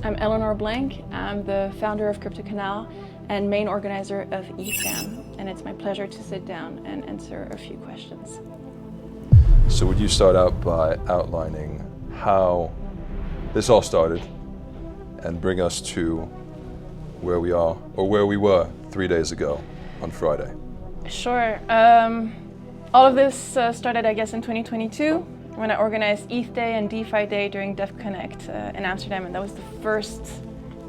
I'm Eléonore Blanc. I'm the founder of CryptoCanal and main organizer of ETHDam, and it's my pleasure to sit down and answer a few questions. So would you start out by outlining how this all started and bring us to where we are, or where we were 3 days ago on Friday? Sure. All of this started, I guess, in 2022 when I organized ETH Day and DeFi Day during DEF Connect in Amsterdam, and that was the first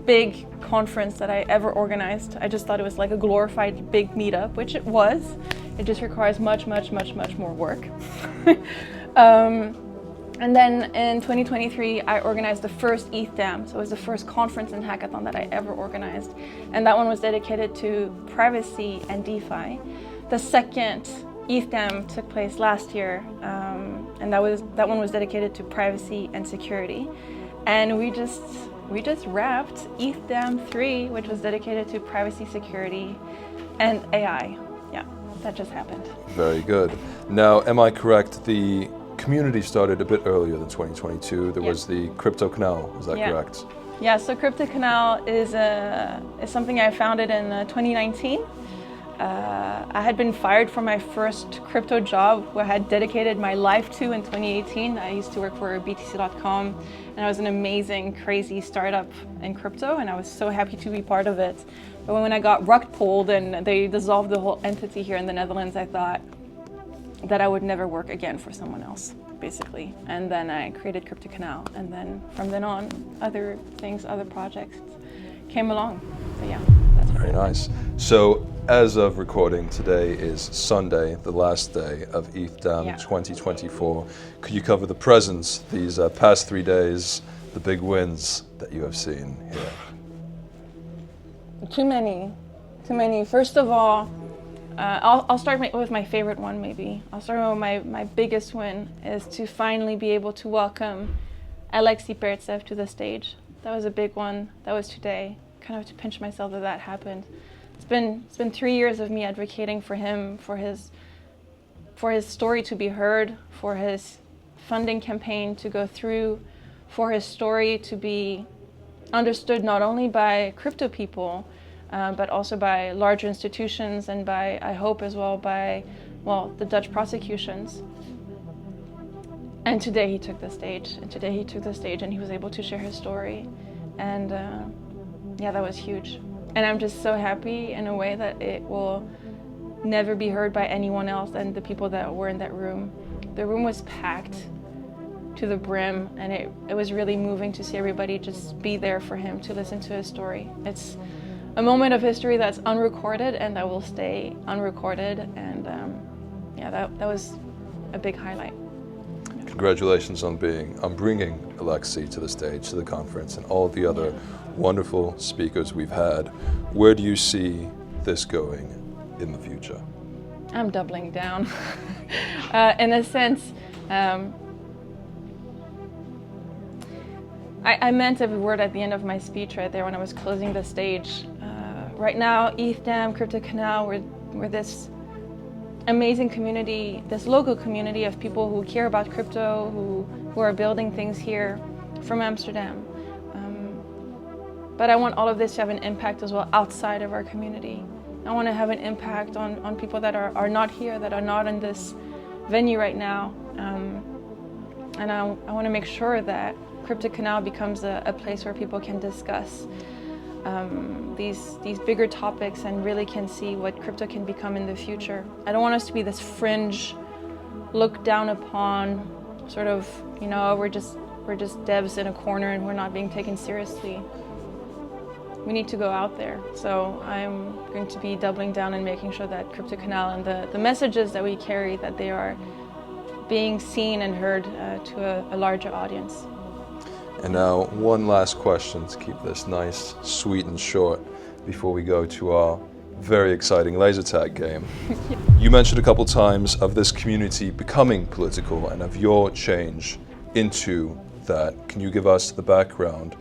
big conference that I ever organized. I just thought it was like a glorified big meetup, which it was. It just requires much more work. And then in 2023, I organized the first ETHDam. So it was the first conference and hackathon that I ever organized. And that one was dedicated to privacy and DeFi. The second ETHDam took place last year, and that one was dedicated to privacy and security. And we just wrapped ETHDam III, which was dedicated to privacy, security, and AI. Yeah, that just happened. Very good. Now, am I correct? The community started a bit earlier than 2022. There was the CryptoCanal, is that correct? Yeah, so CryptoCanal is something I founded in 2019. I had been fired from my first crypto job, where I had dedicated my life to in 2018. I used to work for BTC.com, and it was an amazing, crazy startup in crypto, and I was so happy to be part of it. But when I got rug pulled and they dissolved the whole entity here in the Netherlands, I thought that I would never work again for someone else, basically. And then I created CryptoCanal, and then from then on, other things, other projects came along. So yeah, that's very nice. So as of recording, today is Sunday, the last day of ETHDam 2024. Could you cover the presents these past 3 days, the big wins that you have seen here? Too many. First of all, I'll start with my favorite one, maybe. I'll start with my biggest win is to finally be able to welcome Alexei Pertsev to the stage. That was a big one. That was today. Kind of to pinch myself that happened. It's been 3 years of me advocating for him, for his story to be heard, for his funding campaign to go through, for his story to be understood not only by crypto people, but also by larger institutions and by, I hope as well, by, the Dutch prosecutions. And today he took the stage, and he was able to share his story. And yeah, that was huge. And I'm just so happy in a way that it will never be heard by anyone else than the people that were in that room. The room was packed to the brim, and it was really moving to see everybody just be there for him, to listen to his story. It's a moment of history that's unrecorded and that will stay unrecorded, and yeah, that was a big highlight. Congratulations on bringing Alexei to the stage, to the conference, and all the other wonderful speakers we've had. Where do you see this going in the future? I'm doubling down. In a sense, I meant every word at the end of my speech right there when I was closing the stage. Right now, ETHDam, CryptoCanal, we're this amazing community, this local community of people who care about crypto, who are building things here from Amsterdam. But I want all of this to have an impact as well outside of our community. I want to have an impact on people that are not here, that are not in this venue right now. And I want to make sure that CryptoCanal becomes a place where people can discuss these bigger topics and really can see what crypto can become in the future. I don't want us to be this fringe, looked down upon, sort of, we're just devs in a corner and we're not being taken seriously. We need to go out there. So I'm going to be doubling down and making sure that CryptoCanal and the messages that we carry, that they are being seen and heard to a larger audience. And now, one last question to keep this nice, sweet and short before we go to our very exciting laser tag game. You mentioned a couple times of this community becoming political and of your change into that. Can you give us the background,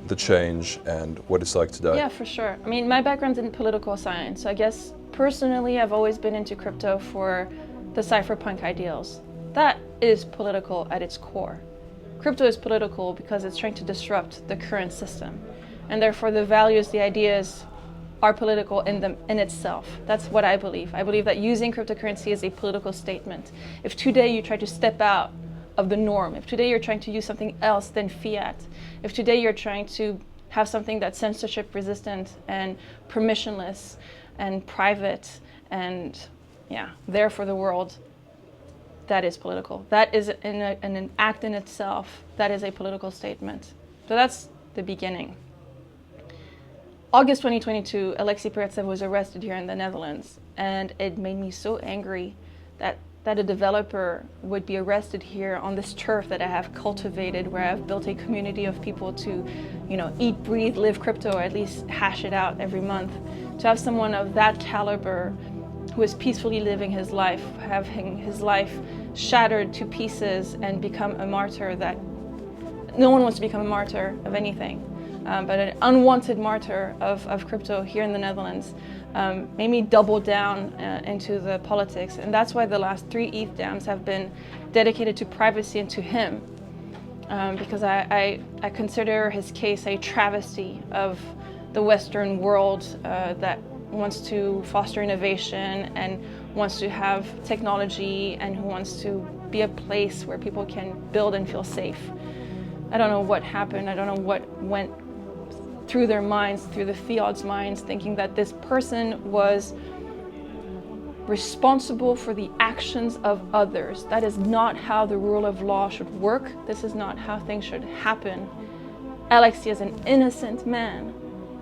the change, and what it's like today? Yeah, for sure. I mean, my background's in political science, so I guess personally I've always been into crypto for the cypherpunk ideals. That is political at its core. Crypto is political because it's trying to disrupt the current system. And therefore the values, the ideas are political in itself. That's what I believe. I believe that using cryptocurrency is a political statement. If today you try to step out of the norm, if today you're trying to use something else than fiat, if today you're trying to have something that's censorship resistant and permissionless and private and there for the world, that is political. That is an act in itself. That is a political statement. So that's the beginning. August 2022, Alexei Peretsev was arrested here in the Netherlands, and it made me so angry that a developer would be arrested here on this turf that I have cultivated, where I've built a community of people to, eat, breathe, live crypto, or at least hash it out every month. To have someone of that caliber who is peacefully living his life, having his life shattered to pieces and become a martyr, that no one wants to become a martyr of anything. But an unwanted martyr of crypto here in the Netherlands made me double down into the politics. And that's why the last 3 ETHDams have been dedicated to privacy and to him. Because I consider his case a travesty of the Western world that wants to foster innovation and wants to have technology and who wants to be a place where people can build and feel safe. I don't know what happened. I don't know what went through their minds, through the fiat's minds, thinking that this person was responsible for the actions of others. That is not how the rule of law should work. This is not how things should happen. Alexei is an innocent man.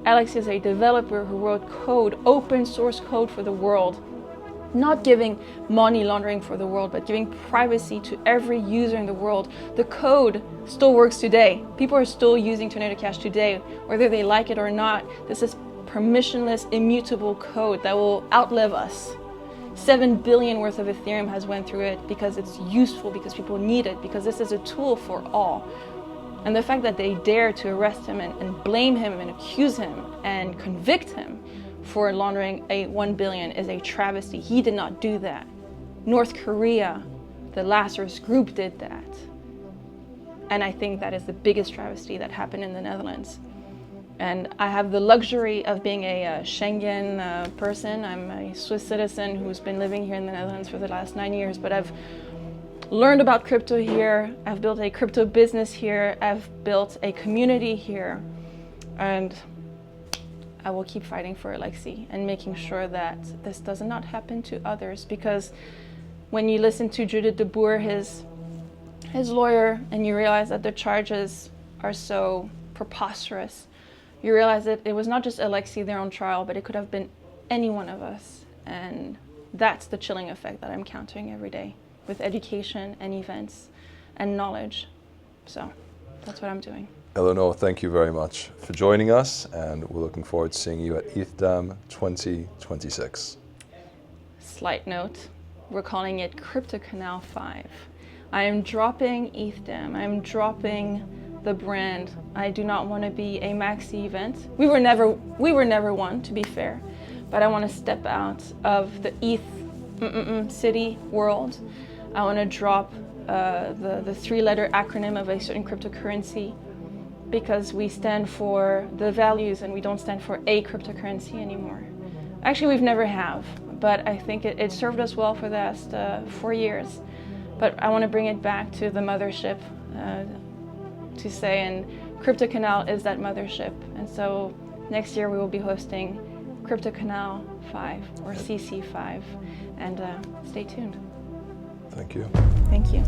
Alexei is a developer who wrote code, open source code for the world, not giving money laundering for the world, but giving privacy to every user in the world. The code still works today. People are still using Tornado Cash today, whether they like it or not. This is permissionless, immutable code that will outlive us. 7 billion worth of Ethereum has went through it because it's useful, because people need it, because this is a tool for all. And the fact that they dare to arrest him and blame him and accuse him and convict him for laundering a 1 billion is a travesty. He did not do that. North Korea, the Lazarus group, did that. And I think that is the biggest travesty that happened in the Netherlands. And I have the luxury of being a Schengen person. I'm a Swiss citizen who's been living here in the Netherlands for the last 9 years, but I've learned about crypto here. I've built a crypto business here. I've built a community here. And I will keep fighting for Alexei and making sure that this does not happen to others, because when you listen to Judith de Boer, his lawyer, and you realize that the charges are so preposterous, you realize that it was not just Alexei there on trial, but it could have been any one of us. And that's the chilling effect that I'm countering every day with education and events and knowledge. So that's what I'm doing. Eléonore, thank you very much for joining us, and we're looking forward to seeing you at ETHDam 2026. Slight note, we're calling it CryptoCanal 5. I am dropping ETHDam. I'm dropping the brand. I do not want to be a maxi event. We were never one, to be fair, but I want to step out of the ETH city world. I want to drop the 3-letter acronym of a certain cryptocurrency, because we stand for the values and we don't stand for a cryptocurrency anymore. Actually, we've never have, but I think it served us well for the last 4 years. But I want to bring it back to the mothership, to say, and CryptoCanal is that mothership. And so next year we will be hosting CryptoCanal 5 or CC5, and stay tuned. Thank you. Thank you.